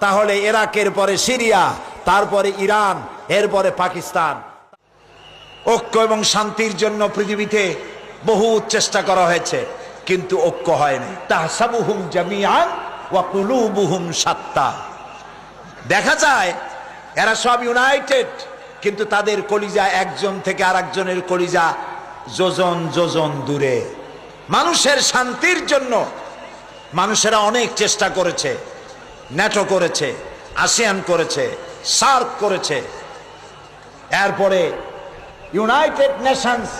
তাহলে ইরাকের পরে সিরিয়া, তারপরে ইরান, এরপরে পাকিস্তান। ঐক্য এবং শান্তির জন্য পৃথিবীতে বহু চেষ্টা করা হয়েছে, কিন্তু ঐক্য হয়নি। তাহসাবুহুম জামিআন ওয়া কুলুবুহুম শাত্তা। দেখা যায় এরা সব ইউনাইটেড, কিন্তু তাদের কলিজা একজন থেকে আরেকজনের কলিজা যোজন যোজন দূরে। মানুষের শান্তির জন্য মানুষেরা অনেক চেষ্টা করেছে, ন্যাটো করেছে, আসিয়ান করেছে, সার্ক করেছে, এরপরে ইউনাইটেড নেশনস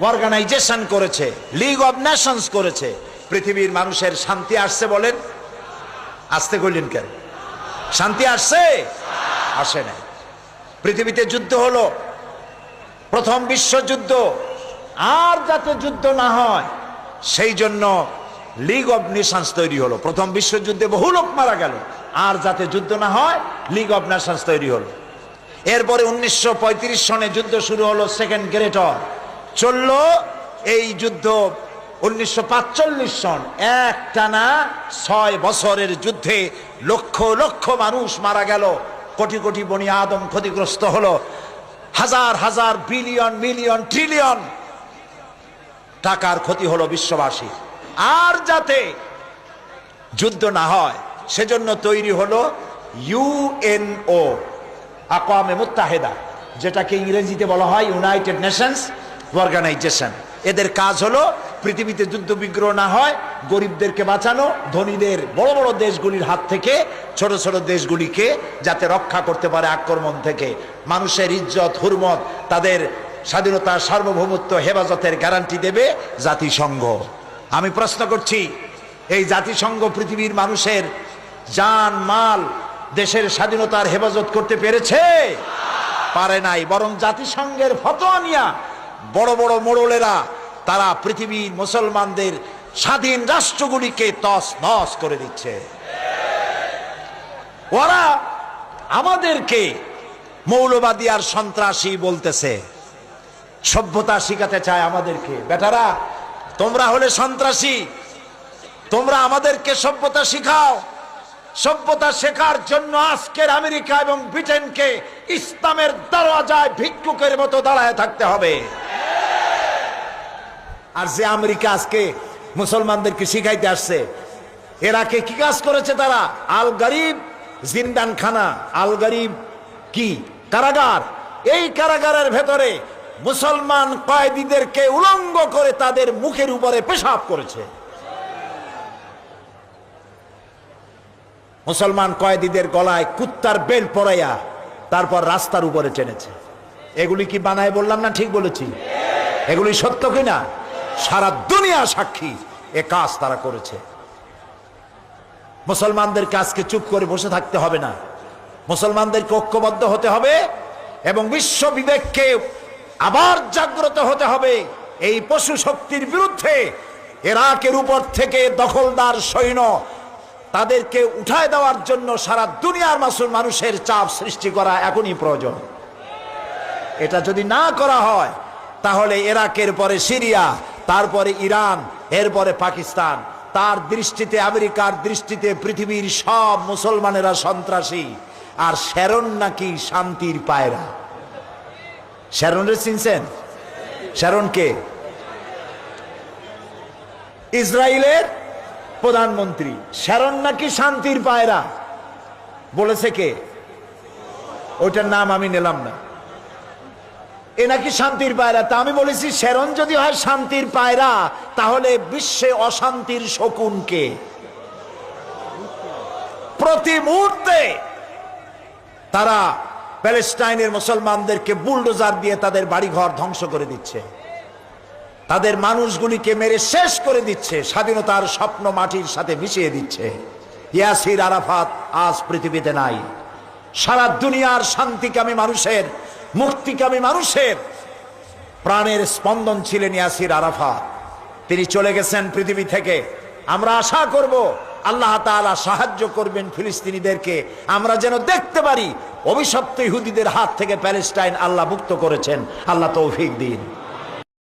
অর্গানাইজেশন করেছে, লিগ অব নেশনস করেছে। পৃথিবীর মানুষের শান্তি আসছে বলেন? আসতে কইলেন কেন? শান্তি আসছে? আসে না। পৃথিবীতে যুদ্ধ হলো, প্রথম বিশ্বযুদ্ধ, আর যাতে যুদ্ধ না হয় সেই জন্য লিগ অব নেশনস তৈরি হলো। প্রথম বিশ্বযুদ্ধে বহু লোক মারা গেল, আর যাতে যুদ্ধ না হয় লিগ অব নেশনস তৈরি হলো। এরপরে 1935 সনে যুদ্ধ শুরু হলো, সেকেন্ড গ্রেট ওয়ার চলল। এই যুদ্ধ 1945 সন, একটানা 6 বছরের যুদ্ধে লক্ষ লক্ষ মানুষ মারা গেল, কোটি কোটি বনি আদম ক্ষতিগ্রস্ত হলো, হাজার হাজার বিলিয়ন মিলিয়ন ট্রিলিয়ন টাকার ক্ষতি হলো বিশ্ববাসী। আর যাতে যুদ্ধ না হয় সেজন্য তৈরি হলো ইউএনও, আকওয়ামে মুত্তাহিদা, যেটাকে ইংরেজিতে বলা হয় ইউনাইটেড নেশনস অর্গানাইজেশন। এদের কাজ হলো পৃথিবীতে যুদ্ধ বিগ্রহ না হয়, গরিবদেরকে বাঁচানো, ধনীদের বড় বড় দেশগুলির হাত থেকে ছোট ছোট দেশগুলিকে যাতে রক্ষা করতে পারে আক্রমণ থেকে। মানুষের ইজ্জত হুরমত, তাদের স্বাধীনতা সার্বভৌমত্ব হেফাজতের গ্যারান্টি দেবে জাতিসংঘ। আমি প্রশ্ন করছি, এই জাতিসংঘ পৃথিবীর মানুষের জান মাল, দেশের স্বাধীনতার হেফাজত করতে পেরেছে? পারে নাই। বরং জাতিসংঘের ফতোয়া নিয়া বড় বড় মোড়লেরা তারা পৃথিবীর মুসলমানদের স্বাধীন রাষ্ট্রগুলিকে তস নস করে দিচ্ছে। ওরা আমাদেরকে মৌলবাদী আর সন্ত্রাসী বলতেছে, সভ্যতা শিখাতে চায় আমাদেরকে। বেটারা, তোমরা হলে সন্ত্রাসী, তোমরা আমাদেরকে সভ্যতা শিখাও। সভ্যতা শেখার জন্য আজকের আমেরিকা এবং ব্রিটেনকে ইসলামের দরওয়াজায় ভিক্ষুকের মতো দাঁড়ায় থাকতে হবে। আর যে আমেরিকা আজকে মুসলমানদেরকে শিখাইতে আসছে, এরাকে কি কাজ করেছে তারা? আল গরিব জিন্দানখানা, আল গরিব কি কারাগার, এই কারাগারের ভেতরে মুসলমান কয়েদিদেরকে উলঙ্গ করে তাদের মুখের উপরে পেশাব করেছে। মুসলমান কয়েদিদের গলায় কুত্তার বেল্ট পরাইয়া তারপর রাস্তার উপরে টেনেছে। এগুলি কি বানায় বললাম না? ঠিক বলেছি? এগুলি সত্য কিনা? সারা দুনিয়া সাক্ষী, এ কাজ তারা করেছে। মুসলমানদেরকে আজকে চুপ করে বসে থাকতে হবে না, মুসলমানদেরকে ঐক্যবদ্ধ হতে হবে এবং বিশ্ব বিবেককে আবার জাগ্রত হতে হবে। এই পশু শক্তির বিরুদ্ধে ইরাকের উপর থেকে দখলদার সৈন্য তাদেরকে উঠায় দেওয়ার জন্য সারা দুনিয়ার মানুষের চাপ সৃষ্টি করা এখনই প্রয়োজন। এটা যদি না করা হয় তাহলে ইরাকের পরে সিরিয়া, তারপরে ইরান, এরপরে পাকিস্তান, তার দৃষ্টিতে আমেরিকার দৃষ্টিতে পৃথিবীর সব মুসলমানেরা সন্ত্রাসী। আর শ্যারন নাকি শান্তির পায়রা। শ্যারনরে চিনছেন? শ্যারনকে ইসরায়েলের প্রধানমন্ত্রী। শ্যারন নাকি শান্তির পায়রা বলেছে কে? ওইটার নাম আমি নিলাম না। এ নাকি শান্তির পায়রা। তা আমি বলেছি, শ্যারন যদি হয় শান্তির পায়রা, তাহলে বিশ্বে অশান্তির শকুন কে? প্রতি মুহূর্তে তারা প্যালেস্টাইনের মুসলমানদেরকে বুলডোজার দিয়ে তাদের বাড়িঘর ধ্বংস করে দিচ্ছে, তাদের মানুষগুলিকে মেরে শেষ করে দিচ্ছে, স্বাধীনতার স্বপ্ন মাটির সাথে মিশিয়ে দিচ্ছে। ইয়াসির আরাফাত আজ পৃথিবীতে নাই। সারা দুনিয়ার শান্তিকামী মানুষের, মুক্তিকামী মানুষের প্রাণের স্পন্দন ছিলেন ইয়াসির আরাফাত। তিনি চলে গেছেন পৃথিবী থেকে। আমরা আশা করব আল্লাহ তাআলা সাহায্য করবেন ফিলিস্তিনিদেরকে, আমরা যেন দেখতে পারি অভিশপ্ত ইহুদিদের হাত থেকে প্যালেস্টাইন আল্লাহ মুক্ত করেছেন। আল্লাহ তৌফিক দিন।